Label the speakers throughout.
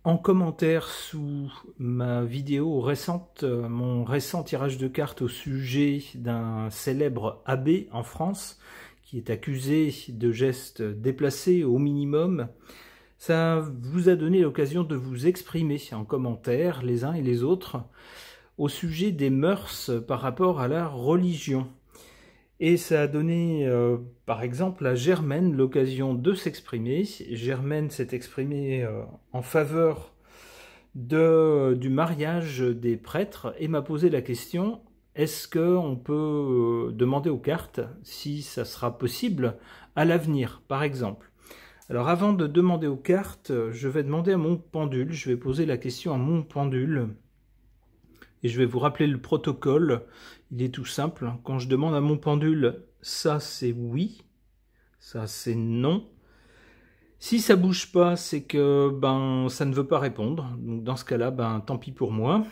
Speaker 1: En commentaire sous ma vidéo récente, mon récent tirage de cartes au sujet d'un célèbre abbé en France qui est accusé de gestes déplacés au minimum, ça vous a donné l'occasion de vous exprimer en commentaire, les uns et les autres, au sujet des mœurs par rapport à la religion. Et ça a donné, par exemple, à Germaine l'occasion de s'exprimer. Germaine s'est exprimée en faveur du mariage des prêtres et m'a posé la question, est-ce qu'on peut demander aux cartes si ça sera possible à l'avenir, par exemple. Alors avant de demander aux cartes, je vais demander à mon pendule, je vais poser la question à mon pendule. Et je vais vous rappeler le protocole, il est tout simple. Quand je demande à mon pendule, ça c'est oui, ça c'est non. Si ça bouge pas, c'est que ça ne veut pas répondre. Donc dans ce cas-là, tant pis pour moi.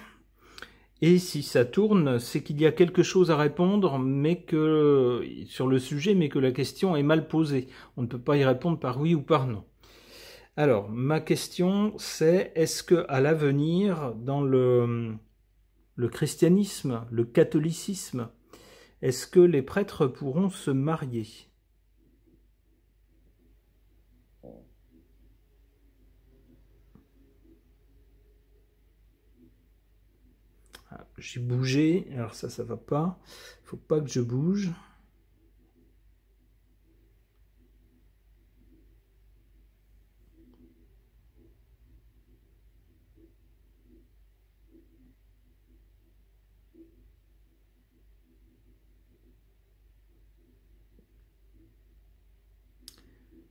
Speaker 1: Et si ça tourne, c'est qu'il y a quelque chose à répondre, mais que sur le sujet, mais que la question est mal posée. On ne peut pas y répondre par oui ou par non. Alors, ma question, c'est est-ce que à l'avenir, dans le christianisme, le catholicisme, est-ce que les prêtres pourront se marier? J'ai bougé, alors ça va pas, il faut pas que je bouge.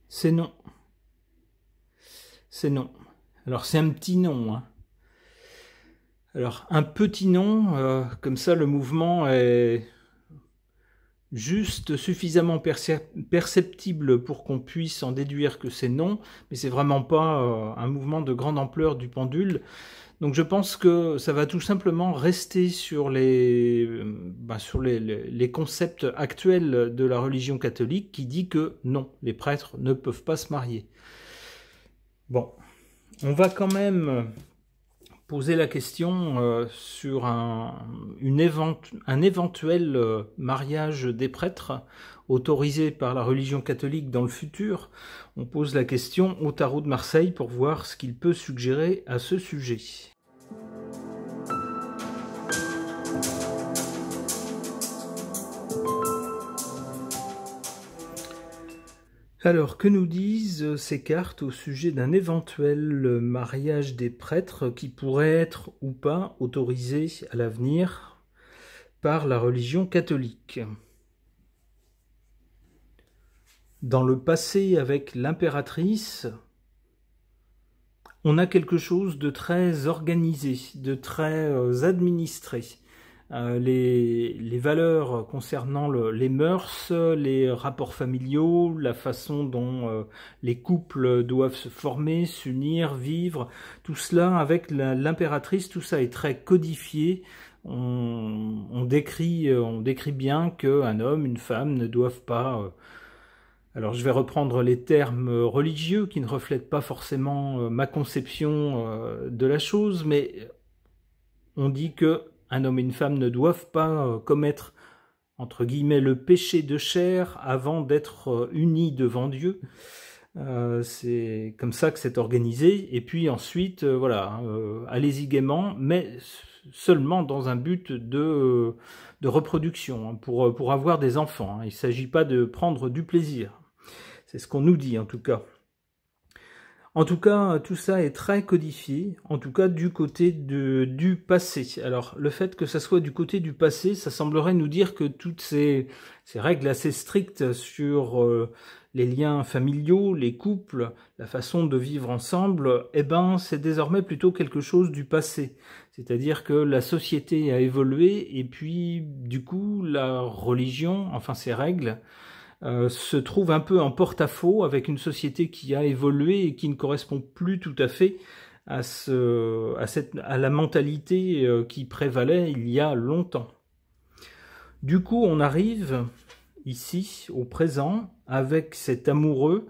Speaker 1: C'est non. C'est non. Alors c'est un petit non, hein. Alors un petit non, comme ça le mouvement est juste suffisamment perceptible pour qu'on puisse en déduire que c'est non, mais c'est vraiment pas un mouvement de grande ampleur du pendule. Donc je pense que ça va tout simplement rester sur les concepts actuels de la religion catholique qui dit que non, les prêtres ne peuvent pas se marier. Bon, on va quand même poser la question sur un éventuel mariage des prêtres autorisé par la religion catholique dans le futur. On pose la question au tarot de Marseille pour voir ce qu'il peut suggérer à ce sujet. Alors, que nous disent ces cartes au sujet d'un éventuel mariage des prêtres qui pourrait être ou pas autorisé à l'avenir par la religion catholique? Dans le passé, avec l'impératrice, on a quelque chose de très organisé, de très administré. Les valeurs concernant les mœurs, les rapports familiaux, la façon dont les couples doivent se former, s'unir, vivre, tout cela avec l'impératrice, tout ça est très codifié. On décrit bien qu'un homme, une femme ne doivent pas... alors je vais reprendre les termes religieux qui ne reflètent pas forcément ma conception de la chose, mais on dit que un homme et une femme ne doivent pas commettre, entre guillemets, le péché de chair avant d'être unis devant Dieu. C'est comme ça que c'est organisé. Et puis ensuite, voilà, allez-y gaiement, mais seulement dans un but de reproduction, hein, pour avoir des enfants. Hein. Il ne s'agit pas de prendre du plaisir. C'est ce qu'on nous dit, en tout cas. En tout cas, tout ça est très codifié, en tout cas du côté du passé. Alors, le fait que ça soit du côté du passé, ça semblerait nous dire que toutes ces règles assez strictes sur les liens familiaux, les couples, la façon de vivre ensemble, c'est désormais plutôt quelque chose du passé. C'est-à-dire que la société a évolué et puis, du coup, la religion, enfin ces règles, se trouve un peu en porte-à-faux avec une société qui a évolué et qui ne correspond plus tout à fait à la mentalité qui prévalait il y a longtemps. Du coup, on arrive ici, au présent, avec cet amoureux,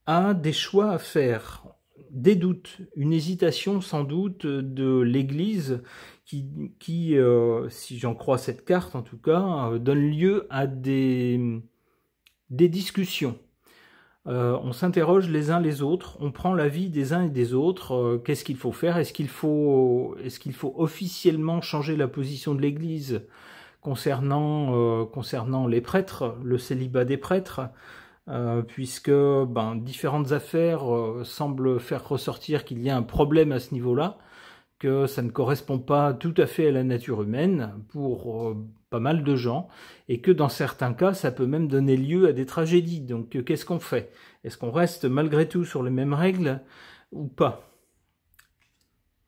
Speaker 1: a des choix à faire. des doutes, une hésitation sans doute de l'Église qui si j'en crois cette carte en tout cas, donne lieu à des discussions. On s'interroge les uns les autres, on prend l'avis des uns et des autres, qu'est-ce qu'il faut faire, est-ce qu'il faut officiellement changer la position de l'Église concernant les prêtres, le célibat des prêtres, puisque différentes affaires semblent faire ressortir qu'il y a un problème à ce niveau-là, que ça ne correspond pas tout à fait à la nature humaine pour pas mal de gens, et que dans certains cas, ça peut même donner lieu à des tragédies. Donc qu'est-ce qu'on fait? Est-ce qu'on reste malgré tout sur les mêmes règles ou pas?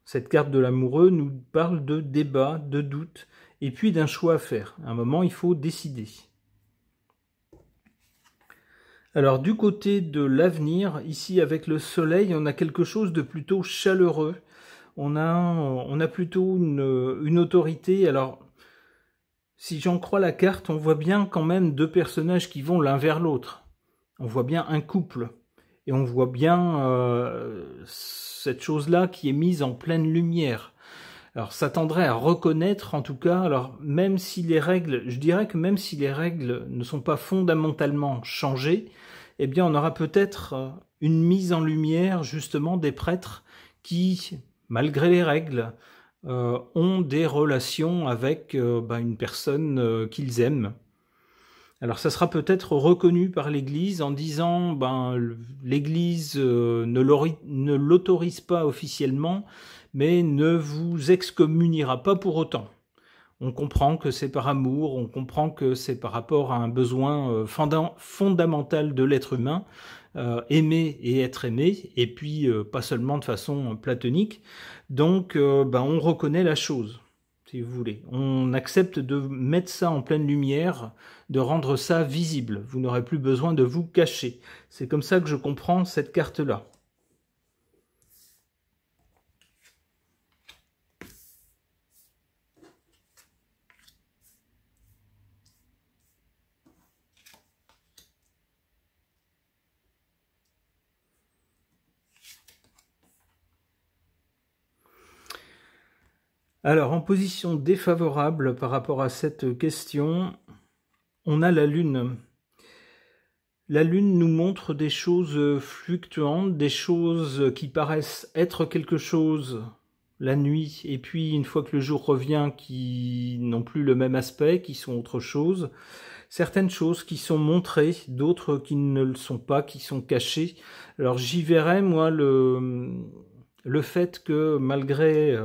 Speaker 1: Cette carte de l'amoureux nous parle de débat, de doute, et puis d'un choix à faire. À un moment, il faut décider. Alors du côté de l'avenir, ici avec le soleil, on a quelque chose de plutôt chaleureux. On a plutôt une autorité. Alors, si j'en crois la carte, on voit bien quand même deux personnages qui vont l'un vers l'autre. On voit bien un couple. Et on voit bien cette chose-là qui est mise en pleine lumière. Alors, ça tendrait à reconnaître, en tout cas, alors même si les règles, je dirais que même si les règles ne sont pas fondamentalement changées, eh bien, on aura peut-être une mise en lumière, justement, des prêtres qui, malgré les règles, ont des relations avec une personne qu'ils aiment. Alors ça sera peut-être reconnu par l'Église en disant l'Église ne l'autorise pas officiellement, mais ne vous excommuniera pas pour autant. On comprend que c'est par amour, on comprend que c'est par rapport à un besoin fondamental de l'être humain, aimer et être aimé, et puis pas seulement de façon platonique. Donc on reconnaît la chose, si vous voulez. On accepte de mettre ça en pleine lumière, de rendre ça visible. Vous n'aurez plus besoin de vous cacher. C'est comme ça que je comprends cette carte-là. Alors, en position défavorable par rapport à cette question, on a la Lune. La Lune nous montre des choses fluctuantes, des choses qui paraissent être quelque chose la nuit, et puis une fois que le jour revient, qui n'ont plus le même aspect, qui sont autre chose. Certaines choses qui sont montrées, d'autres qui ne le sont pas, qui sont cachées. Alors j'y verrais, moi, le fait que malgré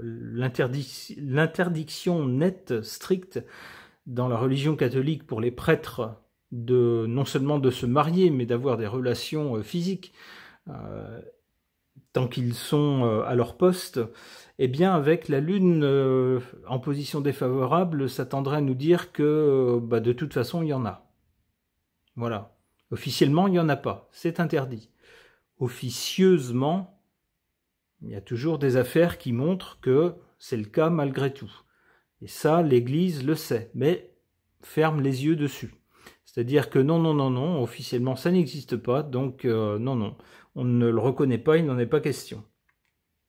Speaker 1: l'interdiction nette, stricte, dans la religion catholique pour les prêtres, non seulement de se marier, mais d'avoir des relations physiques, tant qu'ils sont à leur poste, eh bien avec la Lune en position défavorable, ça tendrait à nous dire que de toute façon il y en a. Voilà. Officiellement il n'y en a pas, c'est interdit. Officieusement, il y a toujours des affaires qui montrent que c'est le cas malgré tout. Et ça, l'Église le sait, mais ferme les yeux dessus. C'est-à-dire que non, officiellement ça n'existe pas, donc non, on ne le reconnaît pas, il n'en est pas question.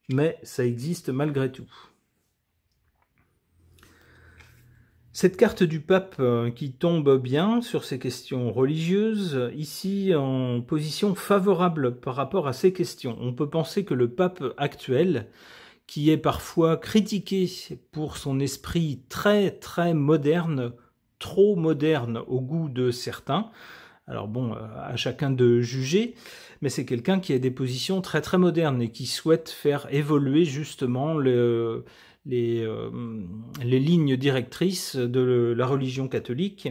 Speaker 1: Mais ça existe malgré tout. Cette carte du pape qui tombe bien sur ces questions religieuses, ici en position favorable par rapport à ces questions. On peut penser que le pape actuel, qui est parfois critiqué pour son esprit très très moderne, trop moderne au goût de certains, alors bon, à chacun de juger, mais c'est quelqu'un qui a des positions très très modernes et qui souhaite faire évoluer justement les lignes directrices de la religion catholique.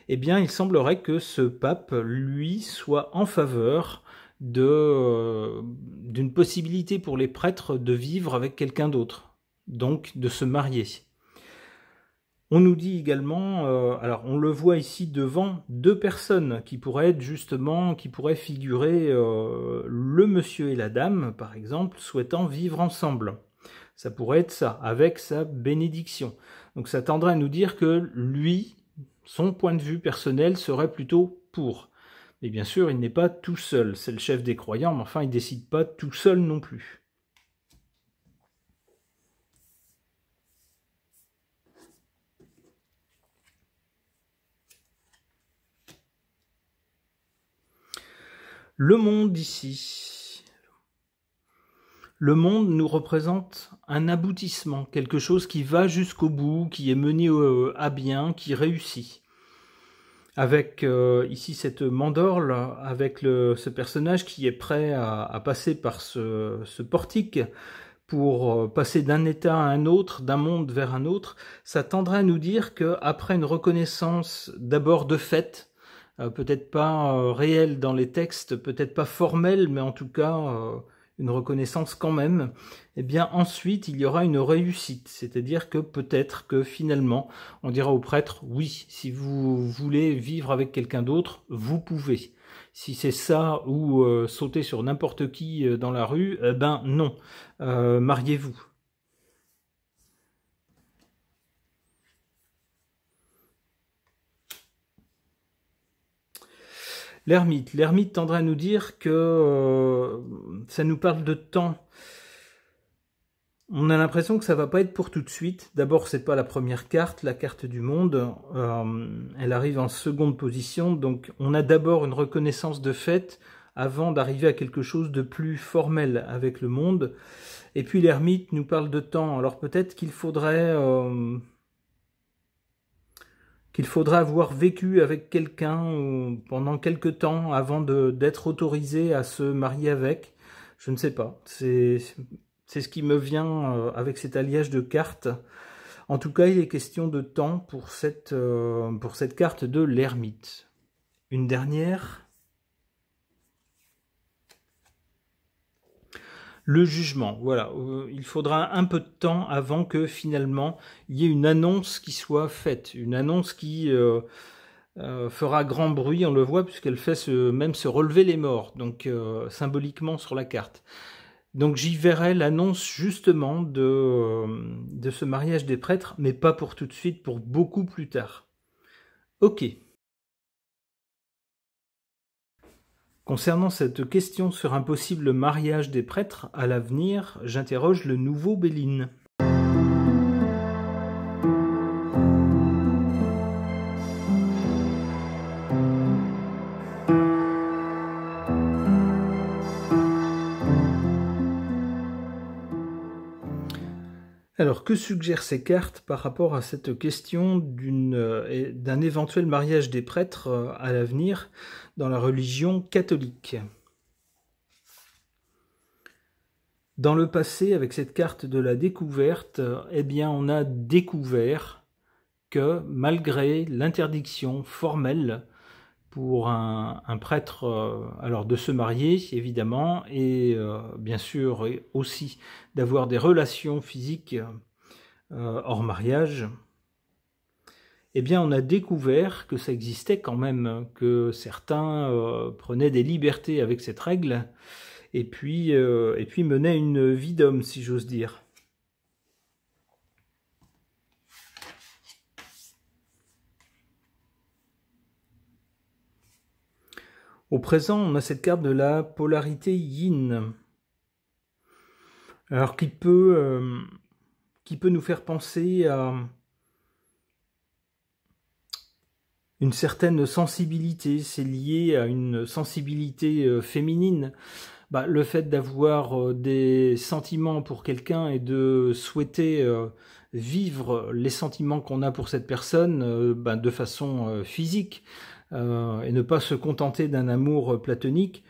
Speaker 1: Eh bien, il semblerait que ce pape, lui, soit en faveur d'une possibilité pour les prêtres de vivre avec quelqu'un d'autre, donc de se marier. On nous dit également, alors on le voit ici devant deux personnes qui pourraient être justement, qui pourraient figurer le monsieur et la dame, par exemple, souhaitant vivre ensemble. Ça pourrait être ça, avec sa bénédiction. Donc ça tendrait à nous dire que lui, son point de vue personnel serait plutôt pour. Et bien sûr, il n'est pas tout seul. C'est le chef des croyants, mais enfin, il ne décide pas tout seul non plus. Le monde ici. Le monde nous représente un aboutissement, quelque chose qui va jusqu'au bout, qui est mené à bien, qui réussit. Avec ici cette mandorle, avec ce personnage qui est prêt à passer par ce portique pour passer d'un état à un autre, d'un monde vers un autre, ça tendrait à nous dire qu'après une reconnaissance d'abord de fait, peut-être pas réelle dans les textes, peut-être pas formelle, mais en tout cas une reconnaissance quand même, eh bien ensuite il y aura une réussite, c'est-à-dire que peut-être que finalement on dira au prêtre, oui, si vous voulez vivre avec quelqu'un d'autre, vous pouvez. Si c'est ça ou sauter sur n'importe qui dans la rue, eh ben non, mariez-vous. L'ermite tendrait à nous dire que ça nous parle de temps. On a l'impression que ça va pas être pour tout de suite. D'abord, c'est pas la première carte, la carte du monde. Elle arrive en seconde position, donc on a d'abord une reconnaissance de fait avant d'arriver à quelque chose de plus formel avec le monde. Et puis l'ermite nous parle de temps. Alors peut-être qu'il faudrait avoir vécu avec quelqu'un pendant quelque temps avant d'être autorisé à se marier avec. Je ne sais pas. C'est ce qui me vient avec cet alliage de cartes. En tout cas, il est question de temps pour cette carte de l'ermite. Une dernière. Le jugement, voilà. Il faudra un peu de temps avant que finalement il y ait une annonce qui soit faite, une annonce qui fera grand bruit, on le voit, puisqu'elle fait même se relever les morts, donc symboliquement sur la carte. Donc j'y verrai l'annonce justement de ce mariage des prêtres, mais pas pour tout de suite, pour beaucoup plus tard. Ok. Concernant cette question sur un possible mariage des prêtres à l'avenir, j'interroge le nouveau Béline. Alors, que suggèrent ces cartes par rapport à cette question d'un éventuel mariage des prêtres à l'avenir dans la religion catholique? Dans le passé, avec cette carte de la découverte, eh bien, on a découvert que malgré l'interdiction formelle pour un prêtre alors de se marier, évidemment, et bien sûr aussi d'avoir des relations physiques hors mariage, eh bien on a découvert que ça existait quand même, que certains prenaient des libertés avec cette règle, et puis menaient une vie d'homme, si j'ose dire. Au présent, on a cette carte de la polarité yin, alors qui peut nous faire penser à une certaine sensibilité. C'est lié à une sensibilité féminine. Le fait d'avoir des sentiments pour quelqu'un et de souhaiter vivre les sentiments qu'on a pour cette personne de façon physique, et ne pas se contenter d'un amour platonique,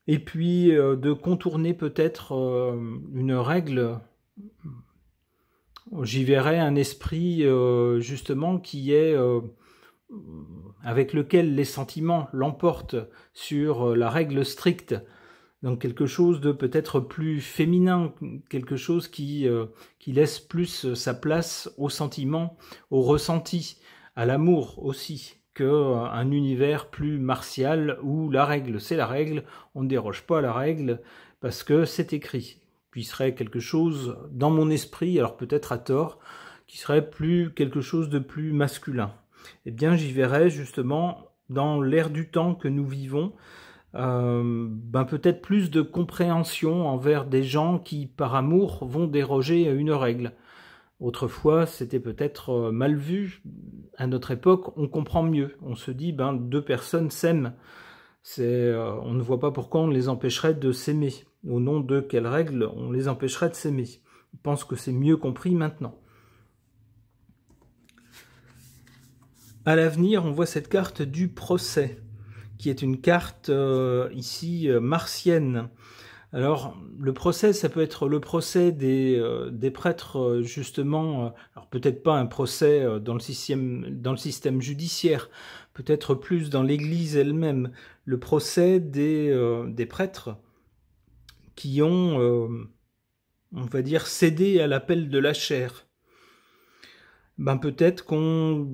Speaker 1: et puis de contourner peut-être une règle. J'y verrais un esprit justement qui est avec lequel les sentiments l'emportent sur la règle stricte, donc quelque chose de peut-être plus féminin, quelque chose qui laisse plus sa place aux sentiments, au ressenti, à l'amour aussi, qu'un univers plus martial où la règle c'est la règle, on ne déroge pas à la règle parce que c'est écrit. Puis serait quelque chose dans mon esprit, alors peut-être à tort, qui serait quelque chose de plus masculin. Eh bien j'y verrais justement dans l'ère du temps que nous vivons, peut-être plus de compréhension envers des gens qui, par amour, vont déroger à une règle. Autrefois, c'était peut-être mal vu. À notre époque, on comprend mieux. On se dit, deux personnes s'aiment. On ne voit pas pourquoi on les empêcherait de s'aimer. Au nom de quelles règles on les empêcherait de s'aimer. Je pense que c'est mieux compris maintenant. À l'avenir, on voit cette carte du procès, qui est une carte ici martienne. Alors, le procès, ça peut être le procès des prêtres, justement, alors peut-être pas un procès dans le système judiciaire, peut-être plus dans l'Église elle-même, le procès des prêtres qui ont, on va dire, cédé à l'appel de la chair. Peut-être qu'on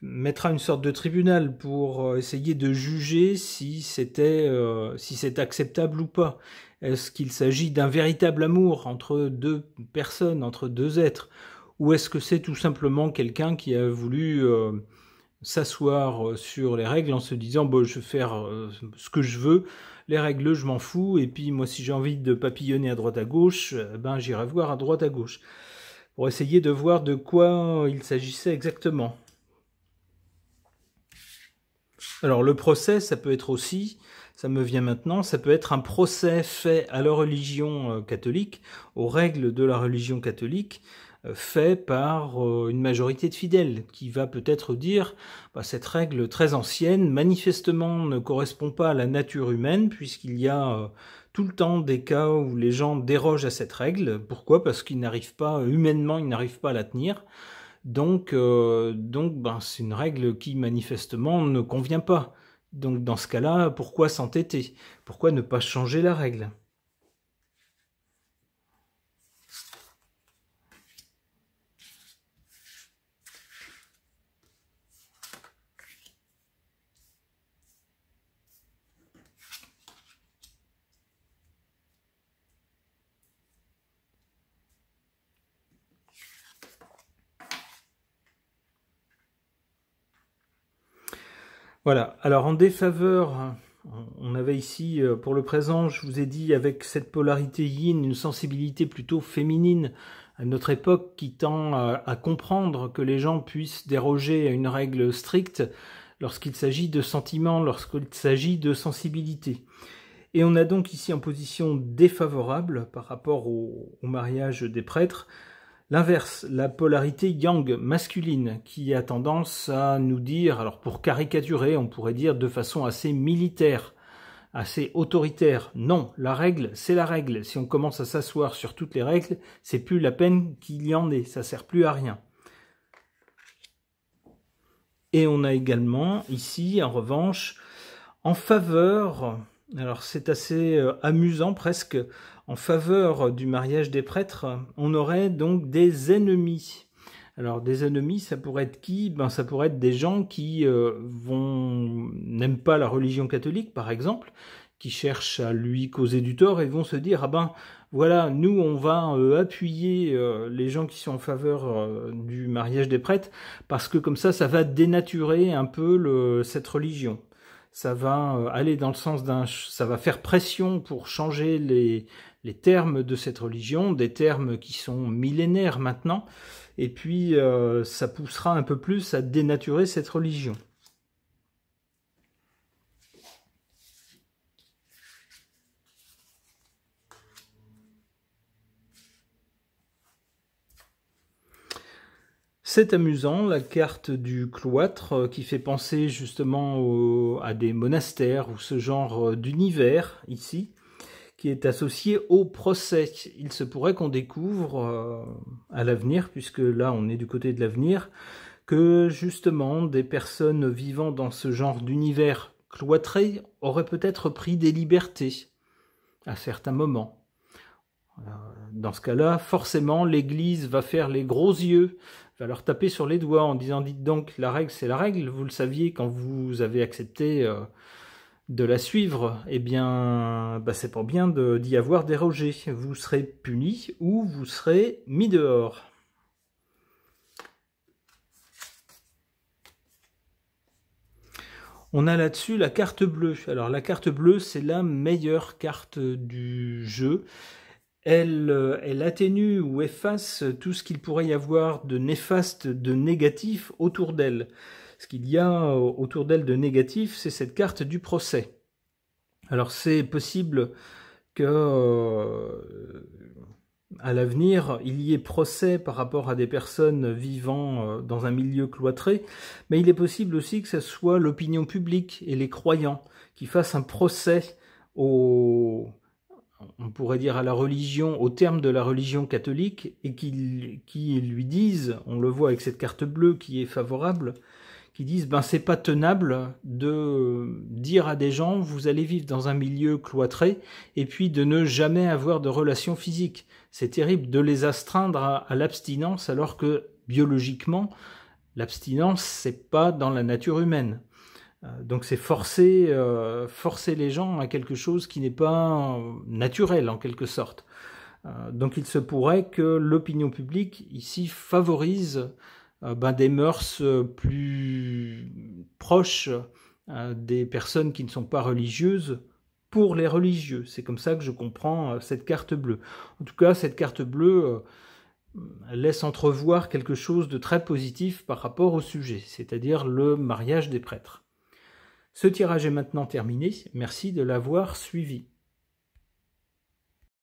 Speaker 1: mettra une sorte de tribunal pour essayer de juger si c'est acceptable ou pas. Est-ce qu'il s'agit d'un véritable amour entre deux personnes, entre deux êtres, ou est-ce que c'est tout simplement quelqu'un qui a voulu s'asseoir sur les règles en se disant je vais faire ce que je veux, les règles je m'en fous, et puis moi si j'ai envie de papillonner à droite à gauche, j'irai voir à droite à gauche, pour essayer de voir de quoi il s'agissait exactement. Alors le procès, ça peut être aussi, ça me vient maintenant, ça peut être un procès fait à la religion catholique, aux règles de la religion catholique, fait par une majorité de fidèles, qui va peut-être dire cette règle très ancienne, manifestement ne correspond pas à la nature humaine, puisqu'il y a tout le temps des cas où les gens dérogent à cette règle. Pourquoi? Parce qu'ils n'arrivent pas, humainement, ils n'arrivent pas à la tenir. Donc c'est une règle qui manifestement ne convient pas. Donc dans ce cas-là, pourquoi s'entêter? Pourquoi ne pas changer la règle? Voilà, alors en défaveur, on avait ici, pour le présent, je vous ai dit, avec cette polarité yin, une sensibilité plutôt féminine à notre époque qui tend à comprendre que les gens puissent déroger à une règle stricte lorsqu'il s'agit de sentiments, lorsqu'il s'agit de sensibilité. Et on a donc ici en position défavorable par rapport au mariage des prêtres, l'inverse, la polarité yang, masculine, qui a tendance à nous dire, alors pour caricaturer, on pourrait dire de façon assez militaire, assez autoritaire, non, la règle, c'est la règle. Si on commence à s'asseoir sur toutes les règles, c'est plus la peine qu'il y en ait, ça sert plus à rien. Et on a également ici, en revanche, en faveur, alors c'est assez amusant presque, en faveur du mariage des prêtres, on aurait donc des ennemis. Alors des ennemis, ça pourrait être qui? Ça pourrait être des gens qui n'aiment pas la religion catholique, par exemple, qui cherchent à lui causer du tort et vont se dire voilà, nous on va appuyer les gens qui sont en faveur du mariage des prêtres, parce que comme ça va dénaturer un peu cette religion. Ça va aller dans le sens ça va faire pression pour changer les termes de cette religion, des termes qui sont millénaires maintenant, et puis ça poussera un peu plus à dénaturer cette religion. C'est amusant, la carte du cloître qui fait penser justement à des monastères ou ce genre d'univers ici, qui est associé au procès. Il se pourrait qu'on découvre à l'avenir, puisque là on est du côté de l'avenir, que justement des personnes vivant dans ce genre d'univers cloîtré auraient peut-être pris des libertés à certains moments. Dans ce cas-là, forcément, l'Église va faire les gros yeux, va leur taper sur les doigts en disant « Dites donc, la règle, c'est la règle, vous le saviez quand vous avez accepté de la suivre, eh bien, c'est pas bien d'y avoir dérogé. Vous serez puni ou vous serez mis dehors. » On a là-dessus la carte bleue. Alors la carte bleue, c'est la meilleure carte du jeu. Elle atténue ou efface tout ce qu'il pourrait y avoir de néfaste, de négatif autour d'elle. Ce qu'il y a autour d'elle de négatif, c'est cette carte du procès. Alors c'est possible que à l'avenir, il y ait procès par rapport à des personnes vivant dans un milieu cloîtré, mais il est possible aussi que ce soit l'opinion publique et les croyants qui fassent un procès on pourrait dire à la religion, au terme de la religion catholique, et qui lui disent, on le voit avec cette carte bleue qui est favorable, qui disent ben c'est pas tenable de dire à des gens vous allez vivre dans un milieu cloîtré et puis de ne jamais avoir de relations physiques. C'est terrible de les astreindre à l'abstinence alors que biologiquement l'abstinence c'est pas dans la nature humaine. Donc c'est forcer les gens à quelque chose qui n'est pas naturel en quelque sorte. Donc il se pourrait que l'opinion publique ici favorise des mœurs plus proches des personnes qui ne sont pas religieuses pour les religieux. C'est comme ça que je comprends cette carte bleue. En tout cas, cette carte bleue laisse entrevoir quelque chose de très positif par rapport au sujet, c'est-à-dire le mariage des prêtres. Ce tirage est maintenant terminé. Merci de l'avoir suivi.